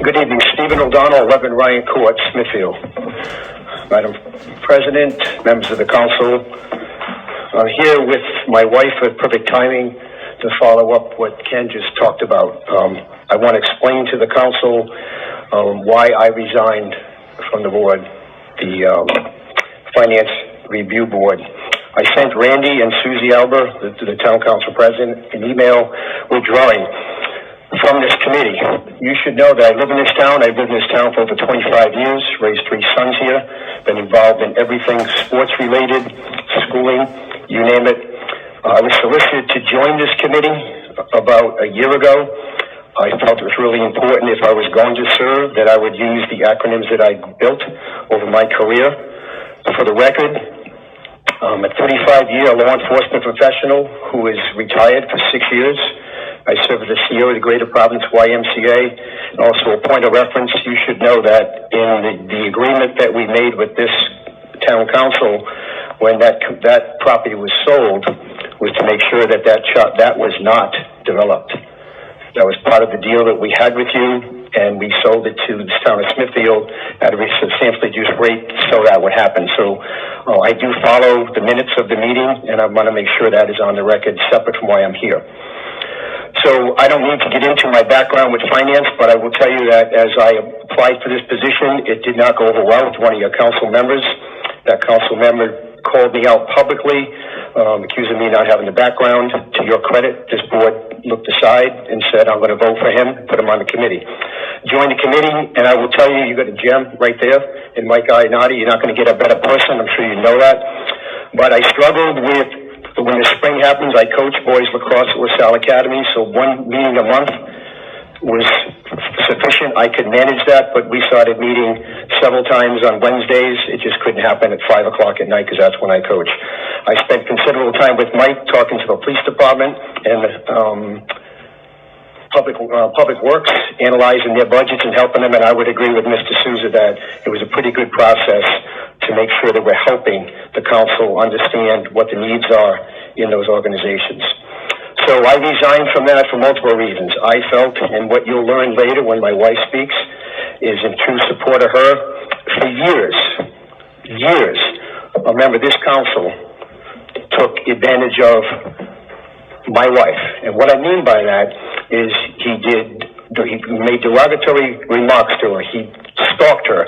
Good evening. Stephen O'Donnell, 11 Ryan Court, Smithfield. Madam President, members of the council, I'm here with my wife with perfect timing to follow up what Ken just talked about. I want to explain to the council why I resigned from the board, the Finance Review Board. I sent Randy and Susie Alber, the town council president, an email withdrawing from this committee. You should know that I live in this town. I've lived in this town for over 25 years, raised 3 sons here, been involved in everything sports related, schooling, you name it. I was solicited to join this committee about a year ago. I felt it was really important if I was going to serve that I would use the acronyms that I built over my career. For the record, I'm a 35-year law enforcement professional who is retired for 6 years. I serve as the CEO of the Greater Providence YMCA. And also a point of reference, you should know that in the agreement that we made with this town council when that property was sold was to make sure that that was not developed. That was part of the deal that we had with you, and we sold it to the town of Smithfield at a substantially reduced rate so that would happen. So I do follow the minutes of the meeting, and I want to make sure that is on the record separate from why I'm here. So I don't need to get into my background with finance, but I will tell you that as I applied for this position, it did not go over well with one of your council members. That council member called me out publicly, accusing me not having the background. To your credit, this board looked aside and said, I'm going to vote for him, put him on the committee. Join the committee, and I will tell you, you got a gem right there in Mike Ionati. You're not going to get a better person. I'm sure you know that. But I struggled with, when the spring happens, I coach boys lacrosse at LaSalle Academy, so 1 meeting a month was sufficient. I could manage that, but we started meeting several times on Wednesdays. It just couldn't happen at 5 o'clock at night because that's when I coach. I spent considerable time with Mike talking to the police department and public works, analyzing their budgets and helping them, and I would agree with Mr. Souza that it was a pretty good process to make sure that we're helping the council understand what the needs are in those organizations. So I resigned from that for multiple reasons. I felt, and what you'll learn later when my wife speaks, is in true support of her. For years, remember this council took advantage of my wife. And what I mean by that is he made derogatory remarks to her. He stalked her.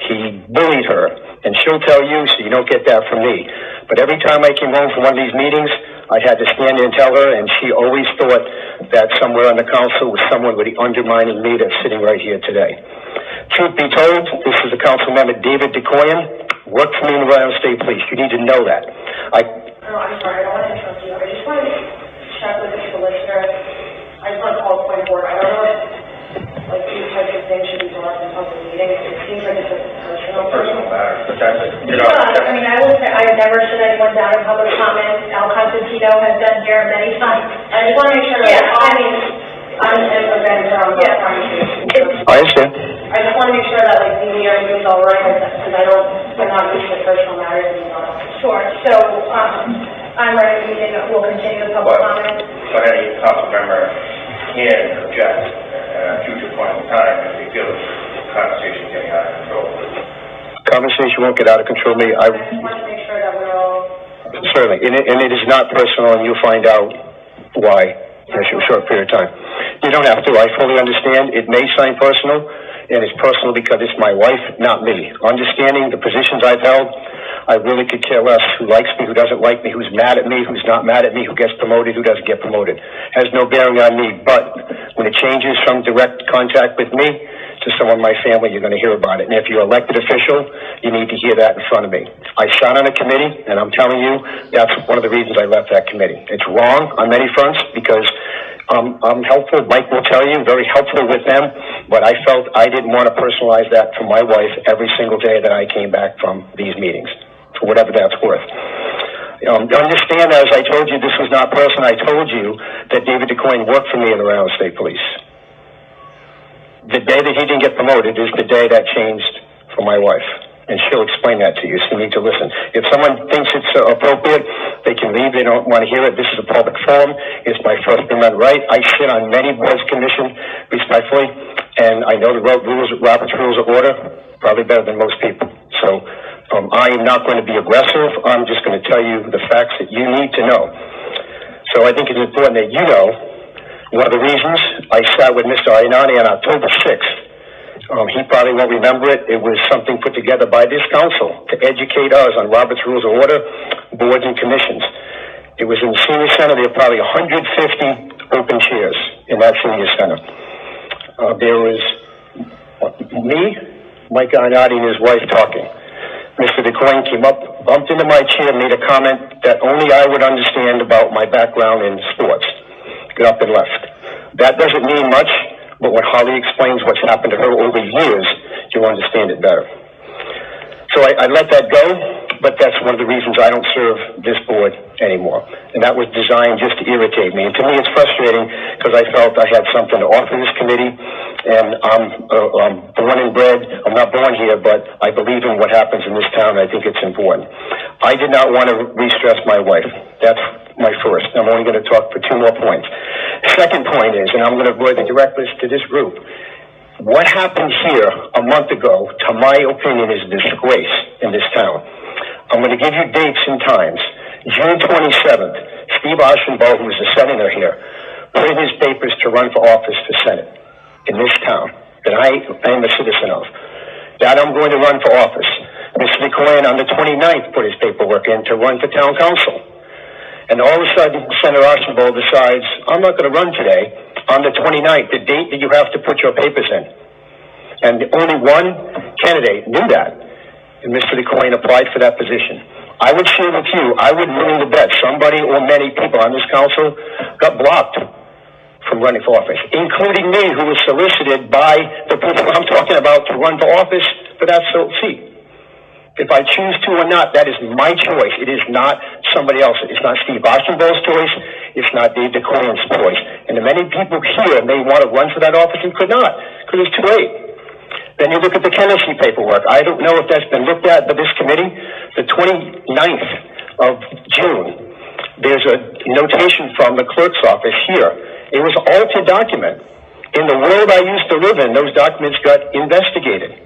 He bullied her. And she'll tell you, so you don't get that from me. But every time I came home from one of these meetings, I had to stand there and tell her, and she always thought that somewhere on the council was someone really undermining me that's sitting right here today. Truth be told, this is the council member, David DeCoyan, worked for me in the Rhode Island State Police. You need to know that. I'm sorry, I don't want to interrupt you. I just want to check with the solicitor. I just want to call a point of order. I don't know if these types of things should be brought up in public meetings. It seems like it's a personal matter, but that's it. I mean, I will say I've never shut anyone down in public comment. Al Constantino has done here many times. I just want to make sure that I'm an event around the I understand. I just want to make sure that everything's all right because I'm not used to personal matters being brought up. Sure. So I'm recommending that we'll continue the public comment. But any council member can object at a future point in time if they feel the conversation is getting out of control. Conversation won't get out of control. I just want to make sure that we're all... Certainly, and it is not personal, and you'll find out why in a short period of time. You don't have to. I fully understand. It may sound personal, and it's personal because it's my wife, not me. Understanding the positions I've held, I really could care less who likes me, who doesn't like me, who's mad at me, who's not mad at me, who gets promoted, who doesn't get promoted. Has no bearing on me. But when it changes from direct contact with me to someone in my family, you're going to hear about it. And if you're an elected official, you need to hear that in front of me. I sat on a committee, and I'm telling you, that's one of the reasons I left that committee. It's wrong on many fronts because I'm helpful. Mike will tell you, very helpful with them, but I felt I didn't want to personalize that for my wife every single day that I came back from these meetings, for whatever that's worth. Understand, as I told you, this was not personal. I told you that David DeCoyan worked for me in the Rhode Island State Police. The day that he didn't get promoted is the day that changed for my wife. And she'll explain that to you, so you need to listen. If someone thinks it's appropriate, they can leave. They don't want to hear it. This is a public forum. It's my First Amendment right. I sit on many boards commissions, respectfully, and I know the Robert's Rules of Order probably better than most people. So I am not going to be aggressive. I'm just going to tell you the facts that you need to know. So I think it's important that you know one of the reasons I sat with Mr. Iannardi on October 6th. He probably won't remember it. It was something put together by this council to educate us on Robert's Rules of Order, boards and commissions. It was in the senior center. There were probably 150 open chairs in that senior center. There was me, Mike Iannardi, and his wife talking. Mr. DeCoin came up, bumped into my chair, made a comment that only I would understand about my background in sports. Got up and left. That doesn't mean much, but when Holly explains what's happened to her over years, you'll understand it better. So I let that go, but that's one of the reasons I don't serve this board anymore. And that was designed just to irritate me. And to me, it's frustrating because I felt I had something to offer this committee. And I'm born and bred. I'm not born here, but I believe in what happens in this town. And I think it's important. I did not want to re-stress my wife. That's my first. I'm only going to talk for 2 more points. Second point is, and I'm going to avoid the direct list to this group, what happened here a month ago, to my opinion, is a disgrace in this town. I'm going to give you dates and times. June 27th, Steve Archambault, who is a senator here, put in his papers to run for office for Senate in this town that I am a citizen of. That I'm going to run for office. Mr. DeCoin on the 29th put his paperwork in to run for town council. And all of a sudden, Senator Archambault decides, I'm not going to run today. On the 29th, the date that you have to put your papers in. And only one candidate knew that. And Mr. DeCoin applied for that position. I would share with you, I would willing to bet somebody or many people on this council got blocked from running for office, including me, who was solicited by the people I'm talking about to run for office for that seat. If I choose to or not, that is my choice. It is not somebody else's. It's not Steve Archambault's choice. It's not Dave DeCoin's choice. And the many people here may want to run for that office and could not, because it's too late. Then you look at the Tennessee paperwork. I don't know if that's been looked at by this committee. The 29th of June, there's a notation from the clerk's office here. It was an altered document. In the world I used to live in, those documents got investigated.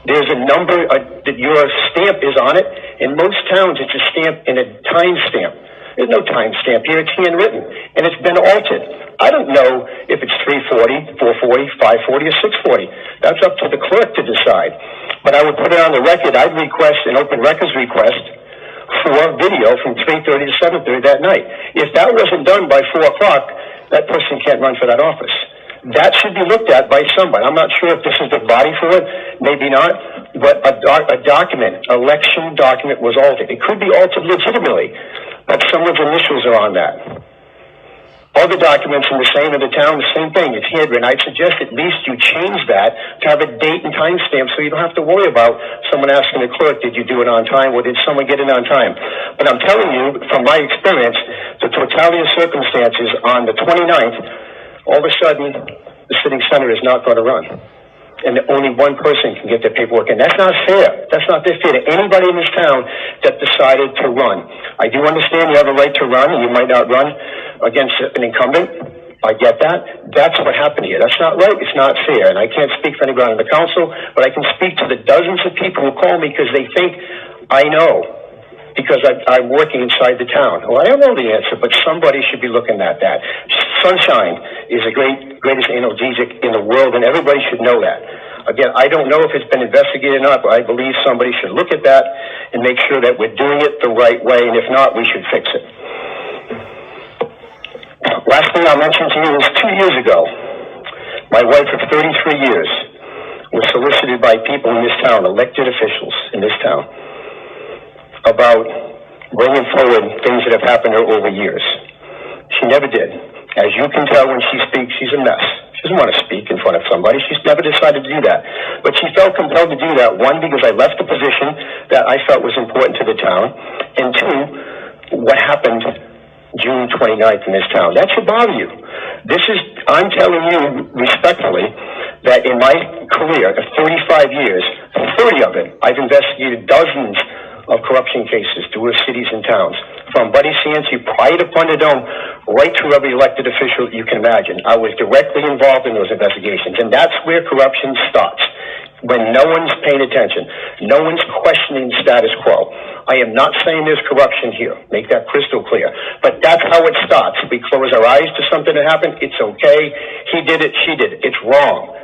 There's a number that your stamp is on it. In most towns, it's a stamp in a time stamp. There's no time stamp here. It's handwritten, and it's been altered. I don't know if it's 340, 440, 540, or 640. That's up to the clerk to decide. But I would put it on the record. I'd request an open records request for video from 3:30 to 7:30 that night. If that wasn't done by 4 o'clock, that person can't run for that office. That should be looked at by somebody. I'm not sure if this is the body for it, maybe not, but a document, election document was altered. It could be altered legitimately, but someone's initials are on that. Other documents in the town, the same thing. It's handwritten. I'd suggest at least you change that to have a date and time stamp so you don't have to worry about someone asking the clerk, did you do it on time or did someone get it on time? But I'm telling you, from my experience, the totality of circumstances on the 29th, all of a sudden, the sitting senator is not going to run. And only one person can get their paperwork in. That's not fair. That's not fair to anybody in this town that decided to run. I do understand you have a right to run, and you might not run against an incumbent. I get that. That's what happened here. That's not right. It's not fair. And I can't speak for anybody on the council, but I can speak to the dozens of people who call me because they think I know. Because I'm working inside the town. Well, I don't know the answer, but somebody should be looking at that. Sunshine is the greatest analgesic in the world, and everybody should know that. Again, I don't know if it's been investigated or not, but I believe somebody should look at that and make sure that we're doing it the right way, and if not, we should fix it. Last thing I'll mention to you is 2 years ago, my wife of 33 years was solicited by people in this town, elected officials in this town, about bringing forward things that have happened to her over years. She never did. As you can tell when she speaks, she's a mess. She doesn't want to speak in front of somebody. She's never decided to do that. But she felt compelled to do that, one, because I left the position that I felt was important to the town, and two, what happened June 29th in this town. That should bother you. I'm telling you respectfully that in my career of 35 years, 30 of it, I've investigated dozens of corruption cases through our cities and towns. From Buddy Cianci prior to Thunderdome, right through every elected official you can imagine. I was directly involved in those investigations, and that's where corruption starts. When no one's paying attention, no one's questioning the status quo. I am not saying there's corruption here, make that crystal clear, but that's how it starts. If we close our eyes to something that happened, it's okay. He did it, she did it. It's wrong.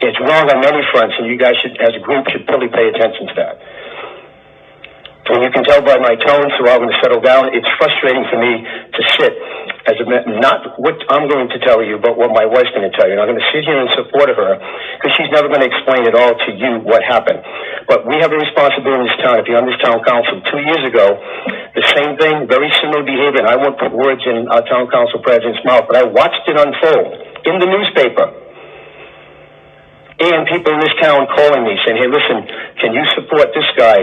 It's wrong on many fronts, and you guys should, as a group, should really pay attention to that. And you can tell by my tone, so I'm going to settle down. It's frustrating for me to sit as a not what I'm going to tell you, but what my wife's going to tell you. And I'm going to sit here in support of her because she's never going to explain it all to you what happened. But we have a responsibility in this town. If you're on this town council, 2 years ago, the same thing, very similar behavior. And I won't put words in our town council president's mouth, but I watched it unfold in the newspaper. And people in this town calling me saying, hey, listen, can you support this guy,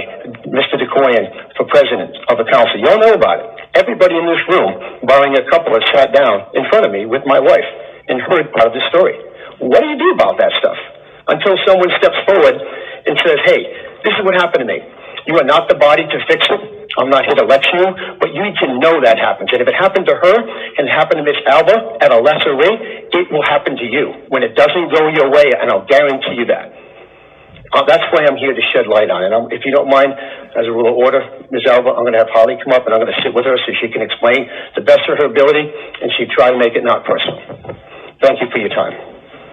Mr. DeCoyan, for president of the council? You all know about it. Everybody in this room, barring a couple, has sat down in front of me with my wife and heard part of the story. What do you do about that stuff? Until someone steps forward and says, hey, this is what happened to me. You are not the body to fix it. I'm not here to lecture you, but you need to know that happens. And if it happened to her and it happened to Miss Alba at a lesser rate, it will happen to you when it doesn't go your way, and I'll guarantee you that. That's why I'm here to shed light on it. If you don't mind, as a rule of order, Ms. Alba, I'm going to have Holly come up and I'm going to sit with her so she can explain the best of her ability, and she try to make it not personal. Thank you for your time.